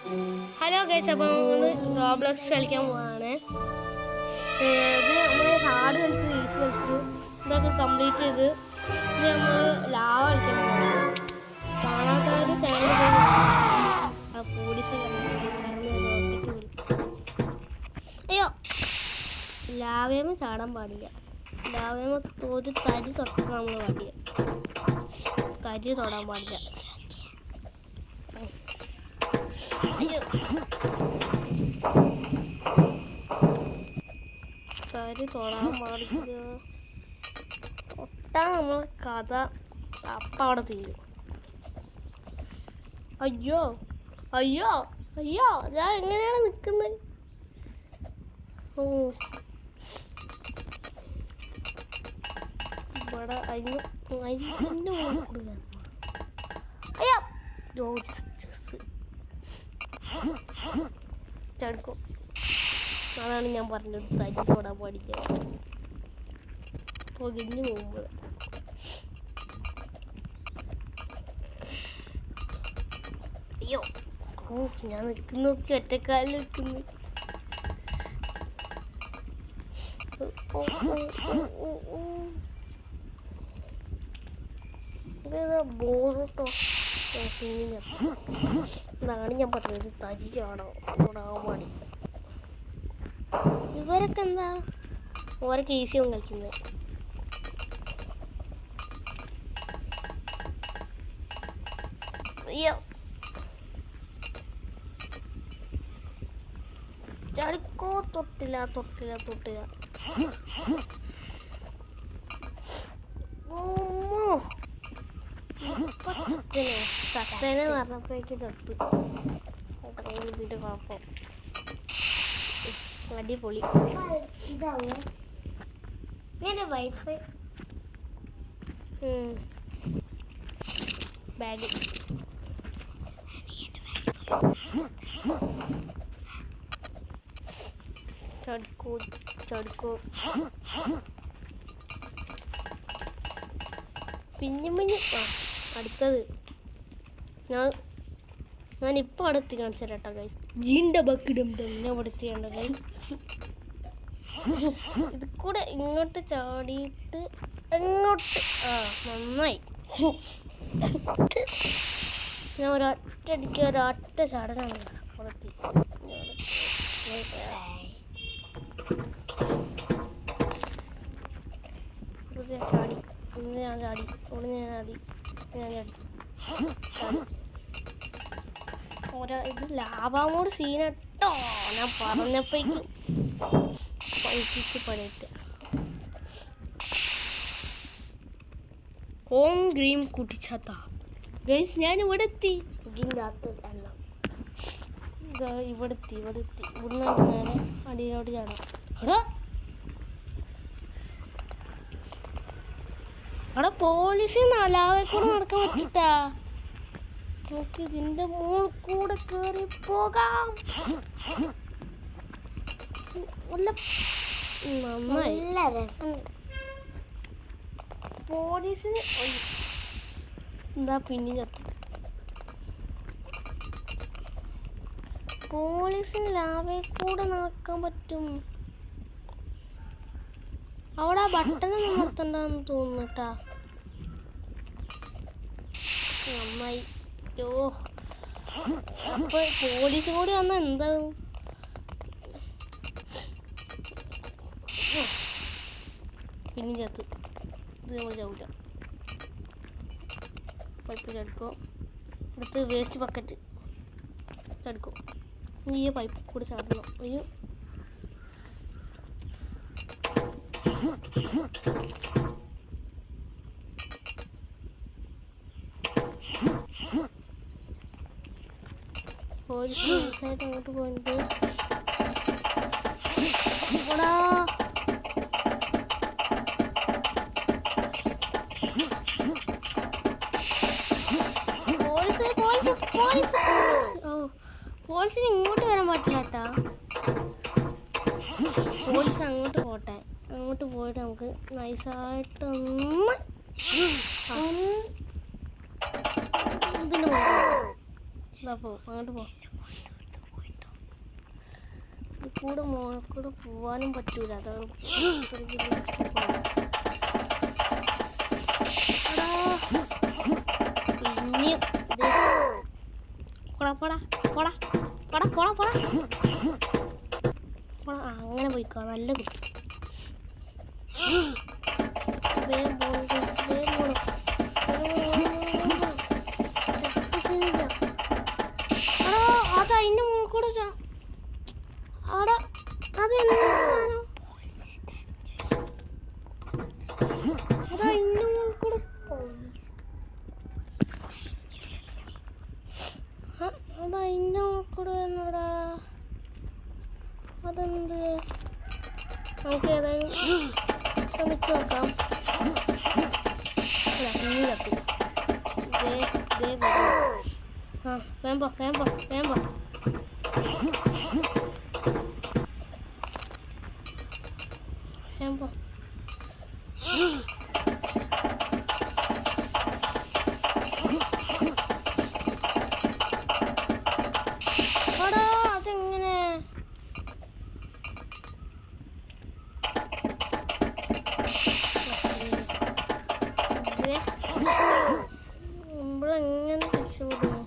Hello guys, അപ്പോൾ നമ്മൾ Roblox കളിക്കാൻ പോവാണ്. ഇത് നമ്മൾ ഹാർഡ് കളിച്ച് വീട്ടിൽ വെച്ചു. ഇതൊക്കെ കംപ്ലീറ്റ് ചെയ്ത് ഇത് നമ്മൾ ലാവ കളിക്കാൻ പോവാണ്. കാണാത്തവർ ചാനൽ പോലീസ് അയ്യോ, ലാവേമ ചാടാൻ പാടില്ല. ലാവേമ ഒരു തരി തൊട്ട് നമ്മൾ പാടില്ല, കരി തൊടാൻ പാടില്ല. അയ്യോ, കരി തൊടാൻ പാടില്ല. തൊട്ടാൽ നമ്മൾ കഥ അപ്പം അവിടെ തീരും. അയ്യോ അയ്യോ അയ്യോ, ഞാൻ എങ്ങനെയാണ് നിൽക്കുന്നത്? ഓ, ഇവിടെ അയ്യോ ചടുക്കും. അതാണ് ഞാൻ പറഞ്ഞത്, തരി തൊടാൻ പാടില്ല. പൊതിഞ്ഞു പോകുമ്പോൾ അയ്യോ, ഓ, ഞാൻ നിൽക്കുന്നൊക്കെ ഒറ്റക്കാലിൽ നിൽക്കുന്നു. ബോധട്ടോ ഇതാണ് ഞാൻ പറഞ്ഞത്, തരിയാണോ തൊടാൻ പാടില്ല. ഇവരൊക്കെ എന്താ ഓരൊക്കെ ഈസിയാവും കളിക്കുന്നത്. അയ്യോ, ചടുക്കോ, തൊട്ടില്ല തൊട്ടില്ല തൊട്ടില്ല. സത്തേനെ പറഞ്ഞപ്പോഴേക്ക് തൊട്ടു. ഇതിന്റെ കുഴപ്പം അടിപൊളി. Wifi bag ചടുക്കോ ചടുക്കോ. പിഞ്ഞു അടുത്തത് ഞാനിപ്പോൾ അടുത്ത് കാണിച്ചു തരാട്ടോ ഗൈസ്. ജീൻ്റെ ബക്കിടും തന്നെ അടുത്ത് ഗൈസ്. ഇത് കൂടെ ഇങ്ങോട്ട് ചാടിയിട്ട് എങ്ങോട്ട് നന്നായി. ഞാൻ ഒരൊറ്റടിക്ക് ഒരൊറ്റ ചാടനാണ് പുറത്തി. ചാടി ഇന്ന് ഞാൻ ചാടി, ഇവിടെ ഞാൻ ചാടി, ഞാൻ ചാടി. ഓരോ ഇത് ലാവാമോട് സീനട്ടോ ഞാൻ പറഞ്ഞപ്പോഴേക്കും പണിയിട്ട്. ഹോം ഗ്രീം കുട്ടിച്ചാത്ത ഗൈസ്, ഞാൻ ഇവിടെ എത്തി. ഇതിൻ്റെ അകത്ത് എല്ലാം ഇവിടെ എത്തി. ഇവിടുന്ന് നേരെ അടിയിലോട്ട് ചാടാം. അവിടെ പോലീസിന് ലാവെ കൂടെ നടക്കാൻ പറ്റിട്ടാ. നമുക്ക് ഇതിൻ്റെ മുകളിൽ കൂടെ കയറി പോകാം. നല്ല രസം. പോലീസിന് എന്താ പിന്നെ ചത്തു. പോലീസിന് ലാവെ കൂടെ നടക്കാൻ പറ്റും. അവിടെ ആ ബട്ടണൊന്നും നിർത്തണ്ടെന്ന് തോന്നുന്നു കേട്ടാ. നന്നായി. യോ, അപ്പൊ പോലീസ് കൂടി വന്നാൽ എന്താവും? പിന്നെ ചത്തു. ഇത് നമ്മൾ ചാവില്ല. പൈപ്പ് ചടുക്കോ. അടുത്ത് വേസ്റ്റ് ബക്കറ്റ് ചടുക്കോ. ഈ പൈപ്പ് കൂടി ചാടണം. അയ്യോ, പോലീസ് അങ്ങോട്ട് പോയിട്ട് പോലീസിന് ഇങ്ങോട്ട് വരാൻ പറ്റില്ല കേട്ടാ. പോലീസ് അങ്ങോട്ട് പോട്ടെ. അങ്ങോട്ട് പോയിട്ട് നമുക്ക് നൈസായിട്ടൊന്ന് ഇതിന് പോകാം. അങ്ങോട്ട് പോ. കൂടെ മോളിൽ കൂടെ പോവാനും പറ്റൂല. അതാണ് പിന്നെയും അങ്ങനെ പോയിക്കോ. നല്ല കുട്ടി. വേഗം പോകണം. അത് അതിൻ്റെ മുകളിൽ കൂടെ അവിടെ അതെന്താണോ അത് അതിൻ്റെ മുകളിൽ കൂടെ അത് അതിൻ്റെ മുകളിൽ കൂടെ എന്നടാ. അതെന്ത് നമുക്ക് ഏതായാലും ശ്രമിച്ചു നോക്കാം. വേമ്പോ അതെങ്ങനെ നമ്മളെങ്ങനെ രക്ഷപ്പെടുമോ?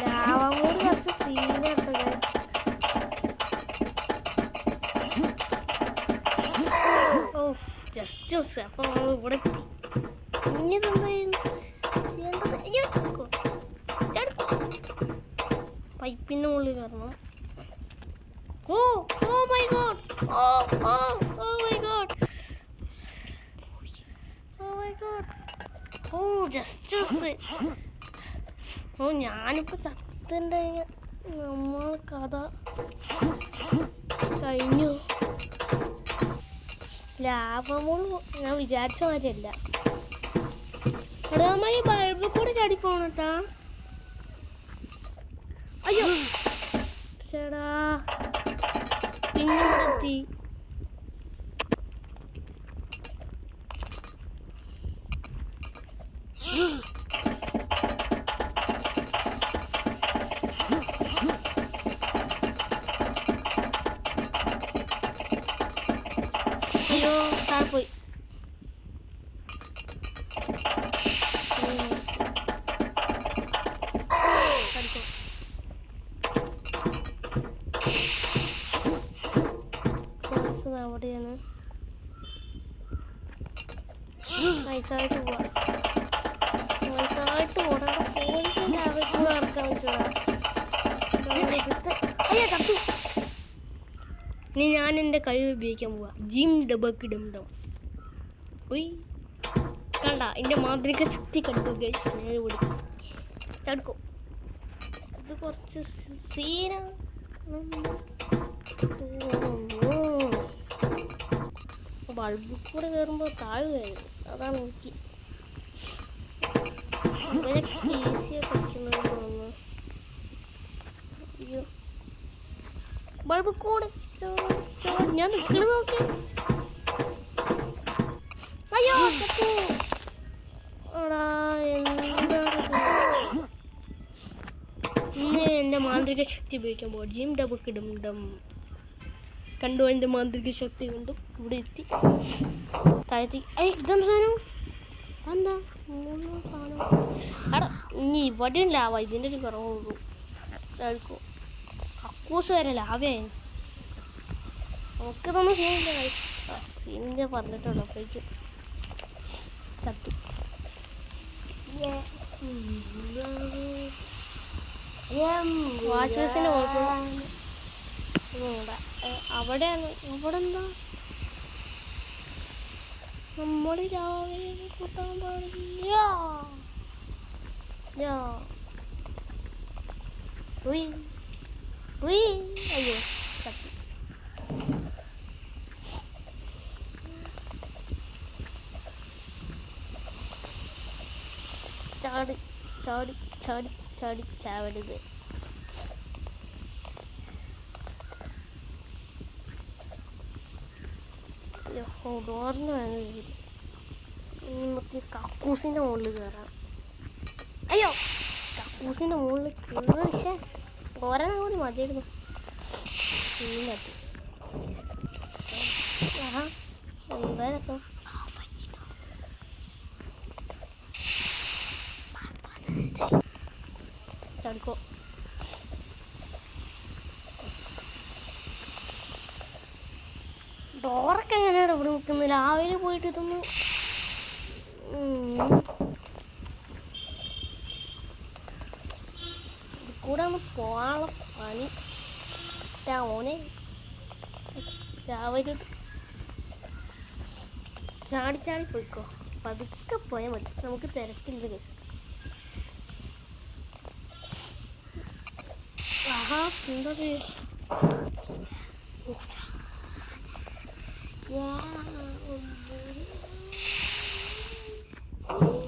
ലാവമൂട് കുറച്ച് സീനാട്ടോ. ഓ ജസ്റ്റ് മിസ്. അപ്പോൾ നമ്മൾ ഇവിടെ എത്തി. ഇനി ഇതെന്താ ചെയ്യേണ്ടത്? പൈപ്പിൻ്റെ മുകളിൽ കയറണം. Oh my God. Oh just miss. Oh ഞാനിപ്പോൾ ചത്തൻ്റെ നമ്മൾ കഥ കഴിഞ്ഞു. ലാഭമോൾ ഞാൻ വിചാരിച്ച മാതിരിയല്ല. അത് നമ്മൾ ഈ ബൾബ് കൂടെ ചാടിപ്പോണട്ടാ. അയ്യോ ചേടാ പിന്നെ എത്തി. അയ്യോ താഴെ പോയി. അവിടെയാണ് നൈസായിട്ട് പോവാ. നൈസായിട്ട് പോടാ. പോലീസിൻ്റെ ആവശ്യം നടക്കാൻ പറ്റുക. ഇനി ഞാൻ എൻ്റെ കഴിവ് ഉപയോഗിക്കാൻ പോവാ. ജിം ഡബക്ക് ഡം. ഉയ് കണ്ട എൻ്റെ മാന്ത്രിക ശക്തി കണ്ടു ഗൈസ്. നേരെ വിളിക്കും ചടുക്കോ. ഇത് കുറച്ച് സീനാണ്. ബൾബിൽ കൂടെ കയറുമ്പോൾ താഴുകയായിരുന്നു. അതാണ് നോക്കി ഇവരൊക്കെ ഈസിയായി പഠിക്കുന്നത് തോന്നുന്നു. അയ്യോ ബൾബിൽ കൂടെ ഞാൻ നിൽക്കണത് നോക്കി. അയ്യോ എടാ എന്താണ് ഇന്ന് എൻ്റെ മാന്ത്രിക ശക്തി ഉപയോഗിക്കാൻ പോകും. ജിം ഡബക്ക് ഡം. കണ്ടു എൻ്റെ മാന്ത്രിക ശക്തി കണ്ടു. ഇവിടെ എത്തി താഴത്തി. ഇതെന്താ സാധനം? എന്താ സാധനം? എടാ ഇനി ഇവിടെ ലാവ. ഇതിൻ്റെ ഒരു കുറവുള്ളൂ. ആയിരിക്കും കക്കൂസ് വരെ ലാവയായി. നമുക്കിതൊന്നും സീനില്ല. സീനിൻ്റെ പറഞ്ഞിട്ടുള്ളൂ. അപ്പോഴേക്കും തട്ടി. വാഷ് ബേസിൻ്റെ കുഴപ്പം അവിടെയാണ്. അവിടെ എന്താ നമ്മൾ രാവിലെ കൂട്ടാൻ പാടില്ല. അയ്യോ തട്ടി. ചാവരുത്. ഡോറിന് വേണം. നമുക്ക് കക്കൂസിൻ്റെ മുകളിൽ കയറാം. അയ്യോ, കക്കൂസിൻ്റെ മുകളിൽ കയറി. പക്ഷേ ഒരെണ്ണം കൂടി മതിയായിരുന്നു. എന്താ രസം. ചടുക്കോ ഡോറൊക്കെ എങ്ങനെയാണ് ഇവിടെ നിൽക്കുന്നത്? രാവിലെ പോയിട്ട് ഇതൊന്ന് കൂടെ ഒന്ന് പോകാനുള്ള പണി. ഓനെ രാവിലെ ചാടി ചാടി പോയിക്കോ. പതുക്കെ പോയാൽ മതി, നമുക്ക് തിരക്കില്ല കേസ്. ആഹാ, എന്താ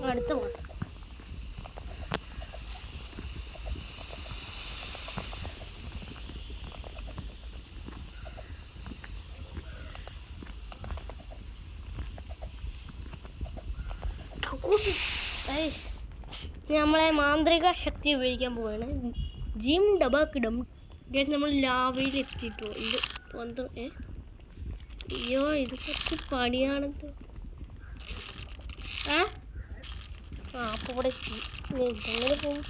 അടുത്ത മാസം നമ്മളെ മാന്ത്രിക ശക്തി ഉപയോഗിക്കാൻ പോവാണ്. ജിം ഡബക്കിടം നമ്മൾ ലാവയിൽ എത്തിയിട്ടു. ഇത് സ്വന്തം അയ്യോ, ഇത് കുറച്ച് പണിയാണത്. അപ്പോൾ ഇവിടെ എത്തി. ഇതെങ്ങനെ പോകും?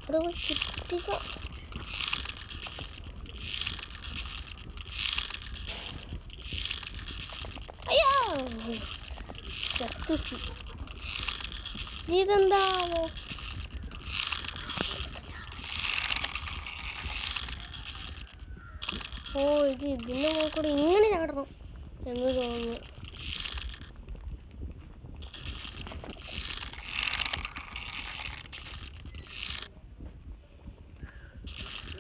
ഇവിടെ കിട്ടിക്ക. അയ്യോ, ഇതെന്താണോ? ഓ, ഇതിൻ്റെ മുകളിൽ കൂടെ ഇങ്ങനെ ചാടണം എന്ന് തോന്നുന്നു.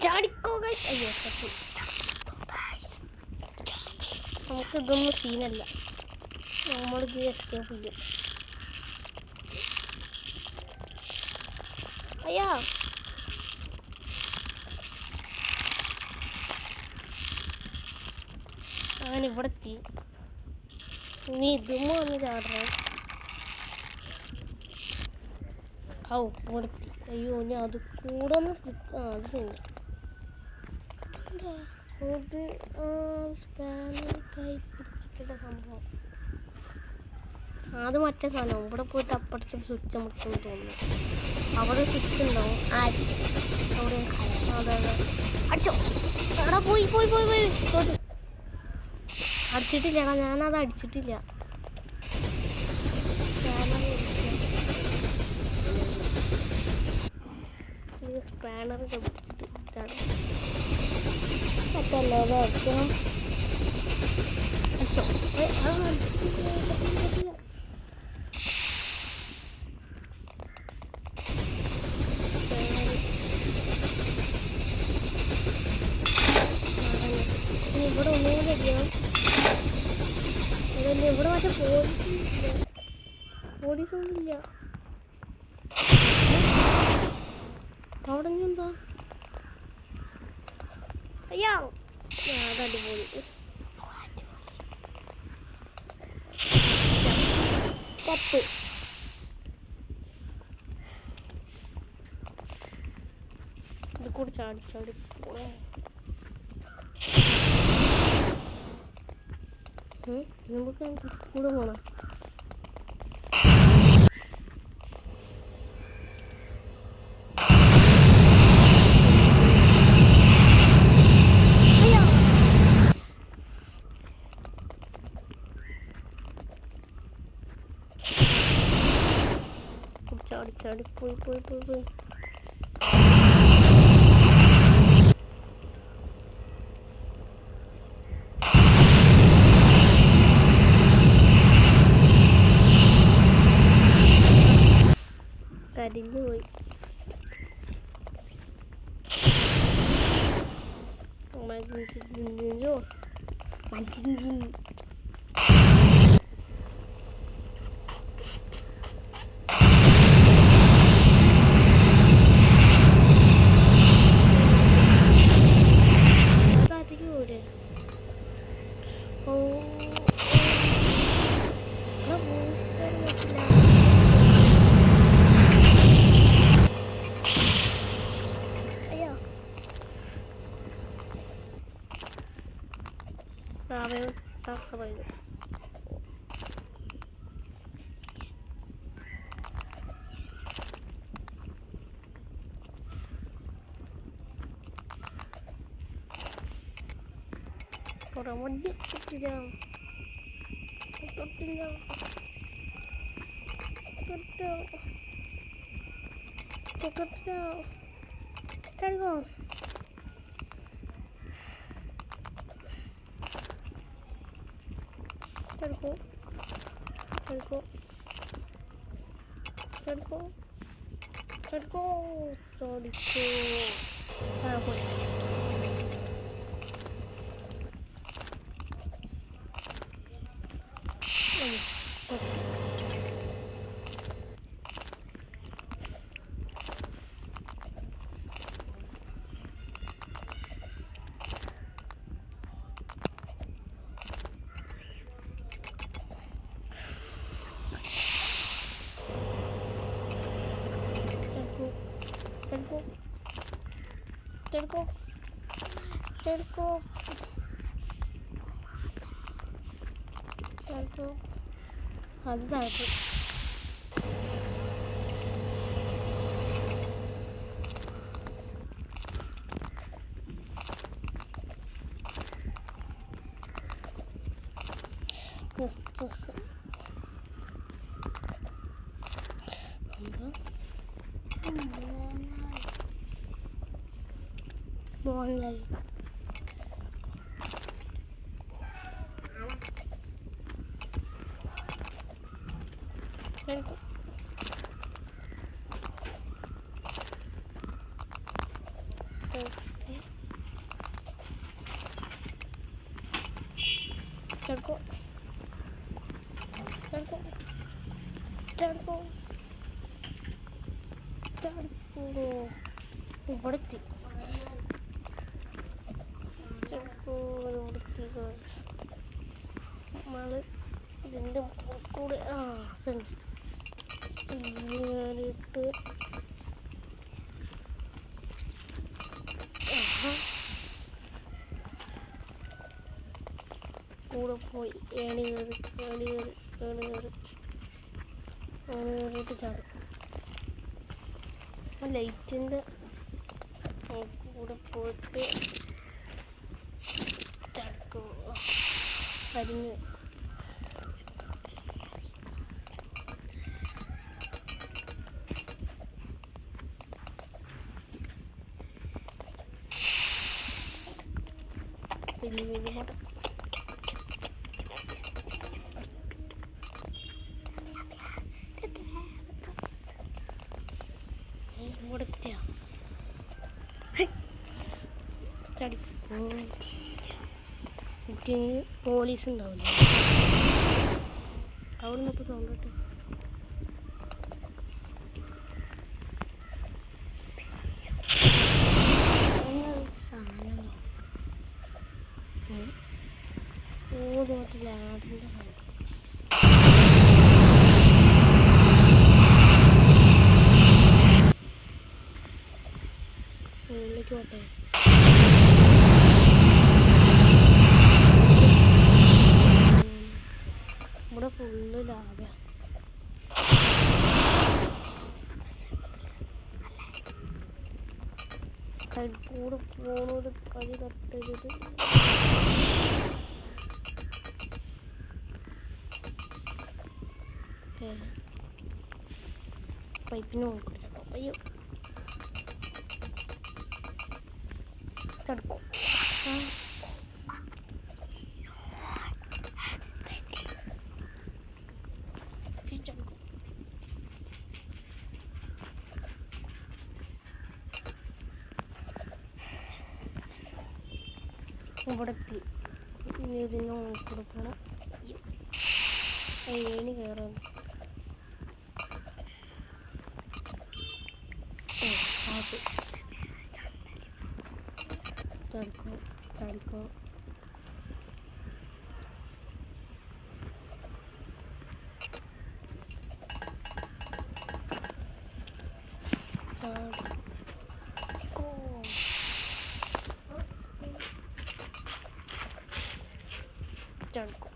ചാടിക്കോ ഗയ്സ്. അയ്യോ, നമുക്കിതൊന്നും സീനല്ല. നമ്മളിത് എസ്കേപ്പ് ചെയ്യും. അയ്യാ, അങ്ങനെ ഇവിടെ എത്തി. ഇനി ഇതും വന്ന് ചാടണം. ഔ, ഇവിടെ എത്തി. അയ്യോ, ഞാൻ അത് കൂടെ ഒന്ന് അത് കഴിഞ്ഞു. ഇത് സ്പാനർ കൈ പിടിച്ചിട്ടുള്ള സംഭവം. അത് മറ്റേ സാധനം. ഇവിടെ പോയിട്ട് അപ്പുറത്തെ സ്വിച്ച് അമർത്തുമെന്ന് തോന്നുന്നു. അവിടെ സ്വിച്ച് ഉണ്ടാവും. അവിടെ അതെ അതെ. അടിച്ചോ, എടാ പോയി പോയി പോയി പോയി. അടിച്ചിട്ടില്ല, ഞാനത് അടിച്ചിട്ടില്ല. സ്പാനറൊക്കെ പിടിച്ചിട്ട് മറ്റല്ലാതെ അടിക്കണം. അടിച്ചോ, ഇവിടെ ഒന്നുകൂടെ അടിക്കണം. അതല്ലേ ഇവിടെ മറ്റേ പോലീസൊന്നുമില്ല. അവിടെ എന്താ? അയ്യോ, അതടിപൊളി. സ്റ്റെപ്പ് ഇത് കൂടെ ചാടി ചാടി പോണേ. നമുക്ക് കൂടെ പോണം. ചാടി ചാടി പോയി പോയി പോയി പോയി. കരിഞ്ഞു പോയി. തക്കറയില്ല. വണ്ടി തൊട്ടില്ല തൊട്ടില്ല തൊട്ടോ തൊട്ടോ തടുക്കോ തടുക്കോ തടുക്കോ തടുക്കോ തടുക്കോ ചോദിക്കോ ആ പോയി. Terko അത് താഴത്ത് Mohanlal Terko Terko Terko Terko Terko ഇവിടെത്തി Terko ഇവിടെത്തി നമ്മള് ഇതിൻ്റെ കൂടെ കേറിയിട്ട് കൂടെ പോയി ഏണി കയറിയിട്ട് ചാടും. ലൈറ്റിൻ്റെ കൂടെ പോയിട്ട് ചടക്കും കരിഞ്ഞ് വലിയ മുട്ട ഇവിടെത്തിയ ചടി പോലീസ് ഉണ്ടാവില്ല അവിടെ നിന്നപ്പോൾ തോന്നട്ടെ. ഓടി മറ്റില്ല ആടിൻ്റെ ഉള്ളിലേക്ക് പോട്ടെ. ഇവിടെ ഫുള്ള് ലാഭമാണ്. കൂടെ പോണത് കളി തട്ടരുത്. പൈപ്പിന് കൊടുക്കാം. അയ്യോ തടുക്കും. ഇവിടെ എത്തി. ഇതിന് കൂടെ പോകണം. ഏണി കയറാൻ തടുക്കോ തടുക്കോ ചാടിക്കും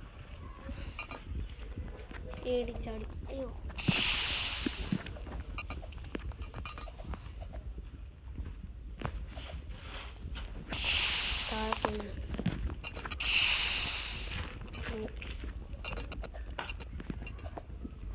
ഏടിച്ചാടി അയ്യോ താഴെ അത്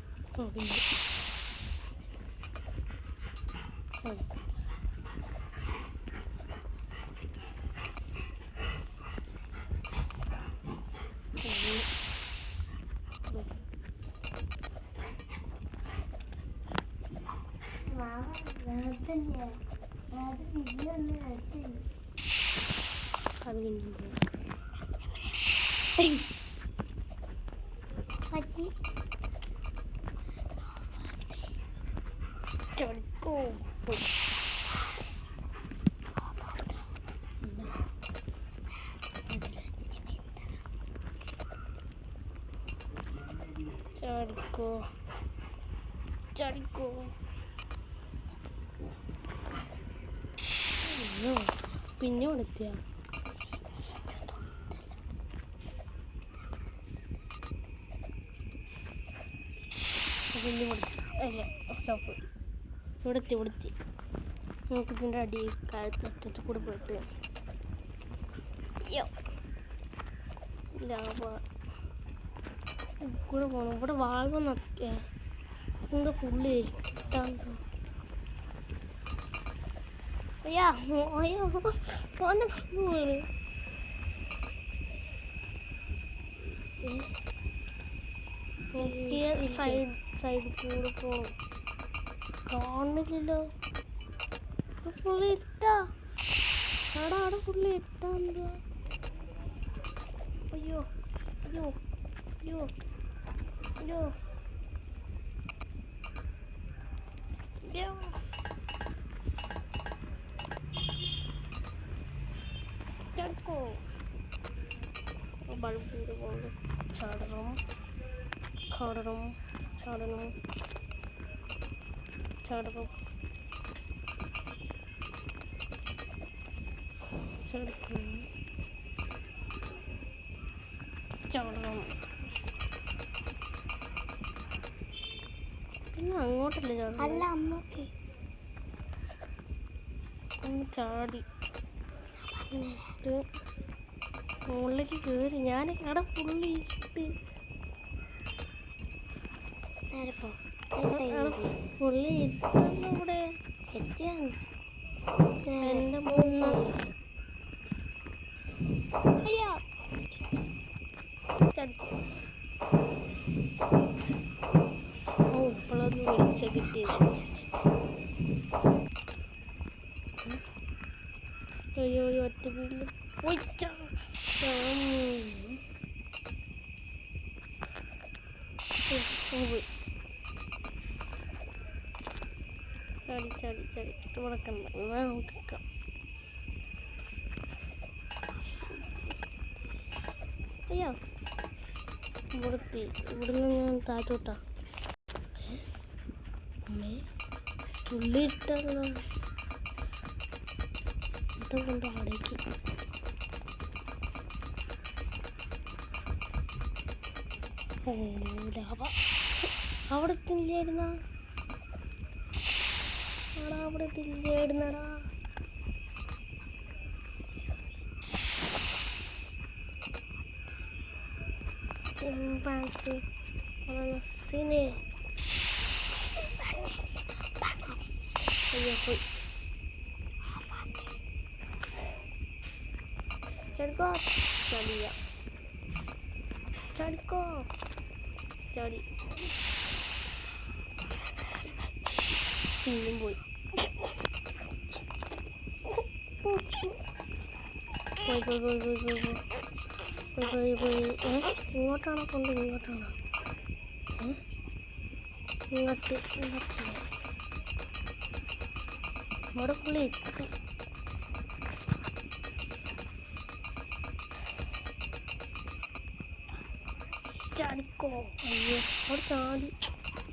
ചടിക്കോ ചടിക്കോ ചടിക്കോ പിന്നെ കൊടുത്തിയ അല്ലേ സ്റ്റോപ്പ് കൊടുത്തി നമുക്ക് ഇതിൻ്റെ അടി കാലത്ത് കൂടെ പോയിട്ട് അയ്യോ ലാഭ കൂടെ പോകണം ഇവിടെ വാഴന്നൊക്കെ എന്താ പുള്ളി ഇട്ടാണ്ടോ അയ്യാ അയ്യോ ഓനെ പോവാണ് സൈഡ് കൂടെ പോകണം കാണുന്നില്ലല്ലോ പുള്ളി ഇട്ടാ അവിടെ പുള്ളി ഇട്ടാ എന്താ അയ്യോ അയ്യോ അയ്യോ അയ്യോ അയ്യോ ചടക്കോ ബൾബ് കൂടെ പോകണം ചാടണം ചാടണം ചാടണം ചാടണം ചാടണം ചാടണം പിന്നെ അങ്ങോട്ടല്ലേ ചാടണം അല്ല അങ്ങോട്ട് ചാടി മുകളിലേക്ക് കയറി ഞാൻ അവിടെ പുള്ളി ഇട്ട് പുള്ളി ഇട്ടവിടെ എത്തിയാണ് എൻ്റെ മൂന്ന് അയ്യാ ഓ ഇപ്പോഴൊന്ന് വിളിച്ച കിട്ടിയത് അയ്യോ ഒറ്റ വീട്ടിൽ പോയി ചാടി ചാടി ചാടി മുടക്കണ്ട നോക്കാം അയ്യോ ഇവിടുന്ന് ഞാൻ താഴത്തോട്ടാ അമ്മേ തുള്ളി ഇട്ടല്ലോ കൊണ്ട് അവിടേക്ക് ഓ ലാഭ അവിടെ തിരിഞ്ഞായിരുന്ന അവിടെ തിരിഞ്ഞായിരുന്നടാ ചിമ്പാൻസി സിനെ അയ്യോ പോയി ചടിക്കോ ചടിയ ചടിക്കോ ചടി പിന്നും പോയി പോയി ഇങ്ങോട്ടാണോ കൊണ്ട് ഇങ്ങോട്ടാണോ ഇങ്ങോട്ട് അവിടെ പുള്ളി ഇട്ടു ചാടിക്കോ അയ്യോ അവിടെ ചാടി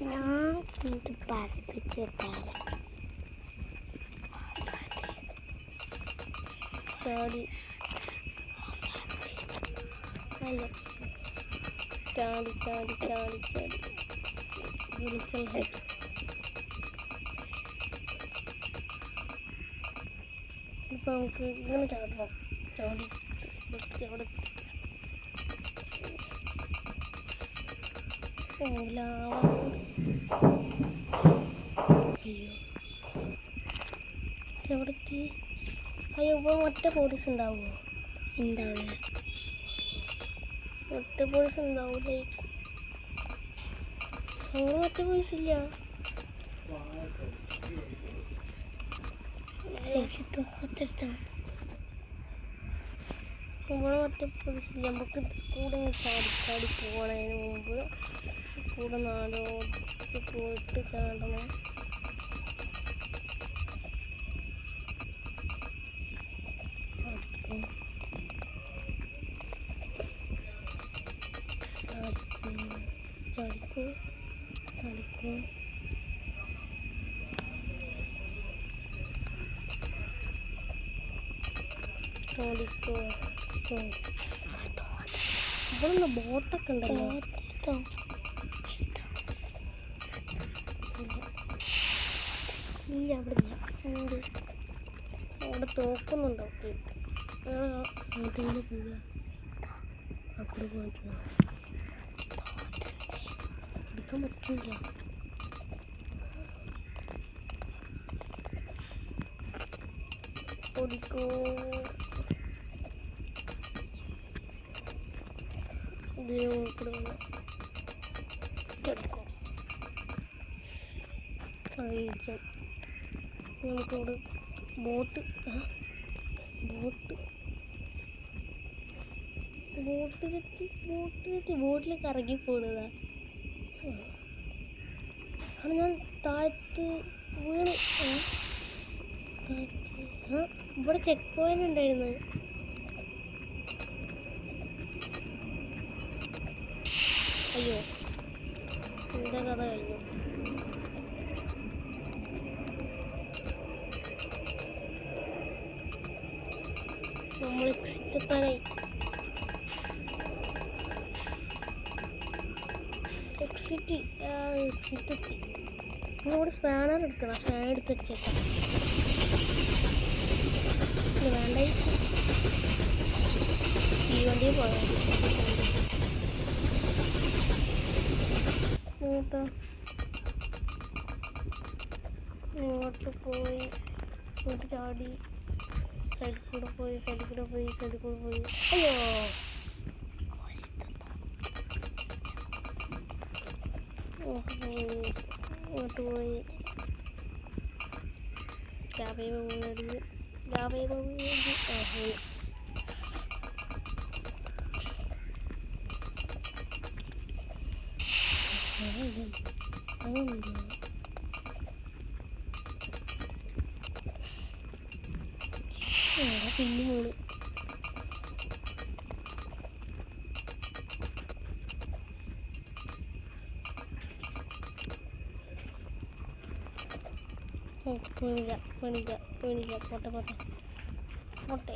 ഞാൻ ഇത് പതിപ്പിച്ച് ചാടി അല്ല ചാടി ചാടി ചാടി ചാടി വിളിച്ചൽ ഹൈറ്റ്. ഇപ്പം നമുക്ക് ഇങ്ങനെ ചാടണം. ചാടി അവിടെ അയ്യോ എവിടെത്തി? അയ്യോ ഇപ്പോൾ ഒറ്റ പോലീസ് ഉണ്ടാവുമോ? ഉണ്ടാവില്ല. ഒറ്റ പോലീസ് ഉണ്ടാവില്ല. അങ്ങനെ ഒറ്റ പോലീസ് ഇല്ല. ഇവിടെ ഒറ്റ പോലീസ് ഇല്ല. നമുക്ക് കൂടെ ചാടി ചാടി പോകണതിന് മുമ്പ് കൂടെ നാടോടിച്ച് പോയിട്ട് ചാടണം. ചാടിക്കോ ചാടിക്കോ ചാടിക്കോ. ഇവിടെ ബോട്ടൊക്കെ ഉണ്ടല്ലോ. ഇല്ല അവിടെ ഇല്ല. അവിടെ തോക്കുന്നുണ്ടോ? അങ്ങോട്ട് പോവുക. അവിടെ പോയിട്ട് എടുക്കാൻ പറ്റില്ല. ഓടിക്കോ. ചടിക്കോ. അറിയിച്ച നമുക്കിവിടെ ബോട്ട് ബോട്ടിലേക്ക് ഇറങ്ങിപ്പോണതാ. ആണ് ഞാൻ താഴത്ത് വീണ്. ഇവിടെ ചെക്ക് പോയിന്റ് ഉണ്ടായിരുന്നു. അയ്യോ എൻ്റെ കഥ കഴിഞ്ഞു. നമ്മൾ എക്സിറ്റെത്താനായി. എക്സിറ്റെത്തി. നമ്മളിവിടെ സ്പാനർ എടുക്കണം. സ്പാനർ എടുത്ത് വെച്ചേക്കാം. വേണ്ട ഈ വണ്ടിയിൽ പോയാൽ ഇങ്ങോട്ട് പോയി ഇങ്ങോട്ട് ചാടി സൈഡിൽ കൂടെ പോയി. അയ്യോ ഇങ്ങോട്ട് പോയി ജാബയെ പിന്നെ മൂന്ന് പോട്ടെ.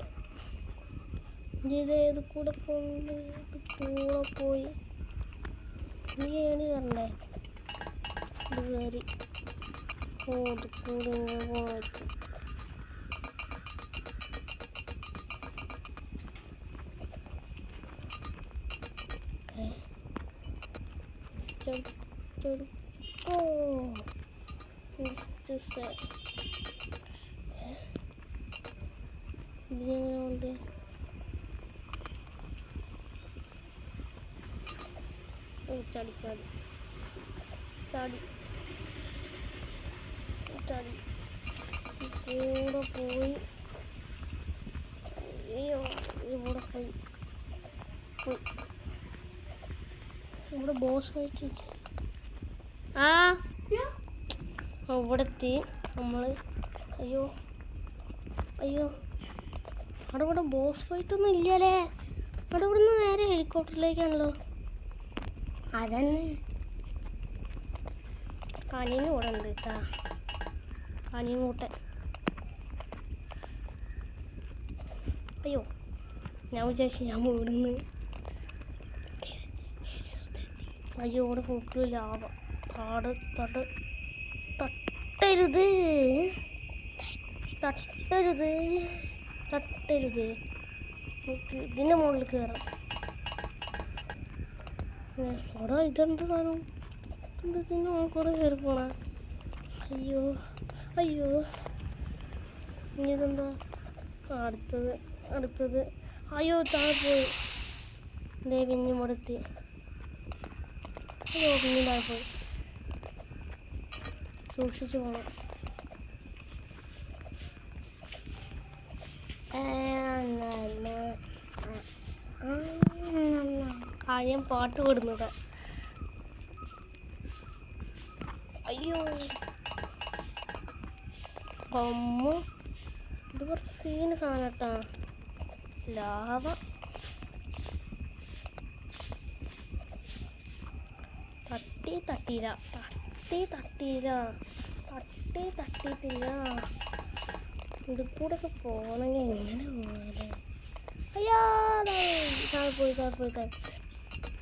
ഇത് കൂടെ പോയി നീ ഏണി പറഞ്ഞേ. ഇത് കയറി ഇത് കൂടെ പോകാൻ ഇതിനെങ്ങനെയുണ്ട്? ചാടി ചാടി ചാടി ചാടി കൂടെ പോയി. അയ്യോ ഇവിടെ പോയി ഇവിടെ ബോസ് ഫൈറ്റ്. ഇവിടെ എത്തി നമ്മൾ. അയ്യോ അവിടെ ബോസ് ഫൈറ്റ് ഒന്നും ഇല്ലല്ലേ. അവിടെ ഇവിടെ നിന്ന് നേരെ ഹെലികോപ്റ്ററിലേക്കാണല്ലോ. അതന്നെ അനിയനും കൂടെ ഉണ്ട് കേട്ടാ. അനിയൻ കൂട്ടെ. അയ്യോ ഞാൻ വിചാരിച്ചു ഞാൻ വീടുന്ന് അയ്യോ ഇവിടെ ഫുള്ള് ലാവ. തട്ടരുത് തട്ടരുത് തട്ടരുത്. ഇതിൻ്റെ മുകളിൽ കയറാം. അവിടെ ഇതെന്ത് സാധനം? ഇതിൻ്റെ മുകളിൽ കൂടെ കയറി പോണ. അയ്യോ അയ്യോ. ഇനി ഇതെന്താ? അടുത്തത് അയ്യോ താഴെ പോയി. ഇതേ പിഞ്ഞും കൊടുത്തി. അയ്യോ പിഞ്ഞും താഴെ പോയി. സൂക്ഷിച്ച് പോകണം. കാര്യം പാട്ട് കൊടുന്നത്. അയ്യോ അമ്മ, ഇത് കുറച്ച് സീന് സാധനം കേട്ടാ. ലാവ തട്ടിയിട്ടില്ല. ഇത് കൂടെ ഒക്കെ പോകണമെങ്കിൽ എങ്ങനെ പോകാൻ? അയ്യാ താഴെ പോയി.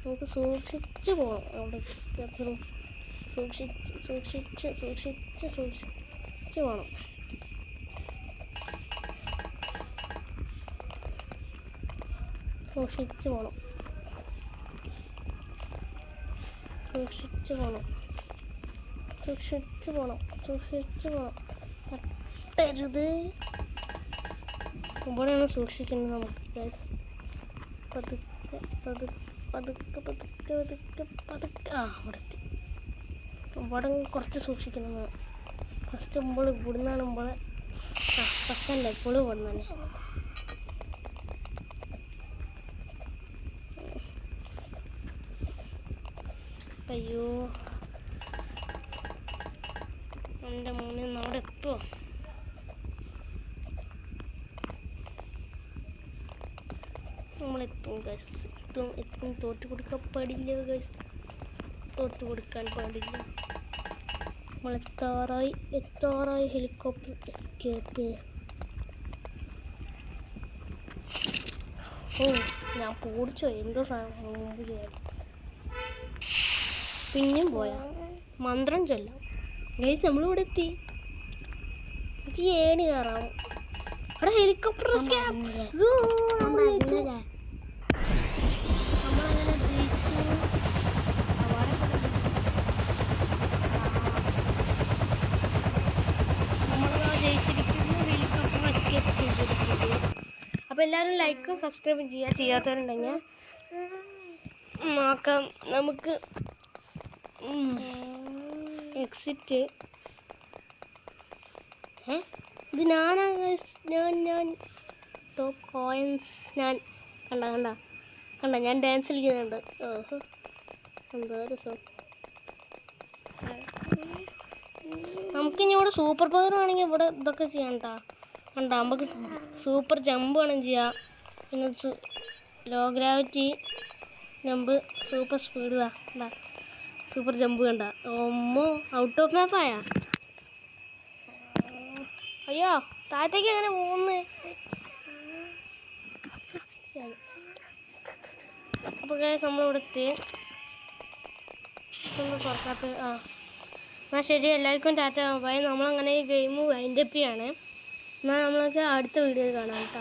നമുക്ക് സൂക്ഷിച്ച് പോകണം. അവിടെ സൂക്ഷിച്ച് പോകണം. സൂക്ഷിച്ച് പോകണം. തട്ടരുത്. ഇവിടെയാണ് സൂക്ഷിക്കുന്നത് നമുക്ക് ഗൈസ്. പതുക്കെ അവിടെ എത്തി. ഇവിടെ കുറച്ച് സൂക്ഷിക്കണം. ഫസ്റ്റ് ഇവിടുന്നാണ് ഫസ്റ്റ് അല്ല എപ്പോഴും ഇവിടെ തന്നെ. അയ്യോ എൻ്റെ മോനെ അവിടെ എത്തുമോ? നമ്മളെത്തും ഗൈസ്. എത്തും. തോറ്റു കൊടുക്കാൻ പാടില്ല ഗൈസ്. നമ്മളെത്താറായി. Helicopter escape. ഓ ഞാൻ പോടിച്ചോ എന്തോ സാധനം മുമ്പ് ചെയ്യാൻ. പിന്നെയും പോയാ മന്ത്രം ചൊല്ലാം ഗൈസ്. നമ്മളിവിടെ എത്തി. എനിക്ക് ഏണി കയറാം. അവിടെ ഹെലികോപ്റ്റർ നമ്മളങ്ങനെ ജയിച്ചിരിക്കുന്നു. ഹെലികോപ്റ്റർ എസ്കേപ്പ് ചെയ്തിരിക്കുന്നു. അപ്പോൾ എല്ലാവരും ലൈക്കും സബ്സ്ക്രൈബും ചെയ്യാത്തവരുണ്ടെങ്കിൽ നോക്കാം. നമുക്ക് എക്സിറ്റ്. ഇത് ഞാൻ ടോപ്പ് കോയിൻസ്. ഞാൻ കണ്ട ഞാൻ ഡാൻസ് കളിക്കുന്നുണ്ട്. ഓഹോ എന്തോ രസം. നമുക്കിനി ഇവിടെ സൂപ്പർ പവർ ആണെങ്കിൽ ഇവിടെ ഇതൊക്കെ ചെയ്യണ്ട. നമുക്ക് സൂപ്പർ ജമ്പ് വേണം ചെയ്യാം. പിന്നെ low gravity jump, super speed. Super jump കണ്ട. ഓമ്മോ ഔട്ട് ഓഫ് മാപ്പായാ. അയ്യോ താഴത്തേക്ക് എങ്ങനെ പോകുന്നേ? അപ്പോൾ നമ്മളിവിടെ എത്തി. തുറക്കാത്ത എന്നാൽ ശരി. എല്ലാവർക്കും ടാറ്റ ബൈ. നമ്മളങ്ങനെ ഈ ഗെയിം വൈൻഡപ്പ് ചെയ്യാണ്. എന്നാൽ നമ്മളൊക്കെ അടുത്ത വീഡിയോയിൽ കാണാം കേട്ടോ.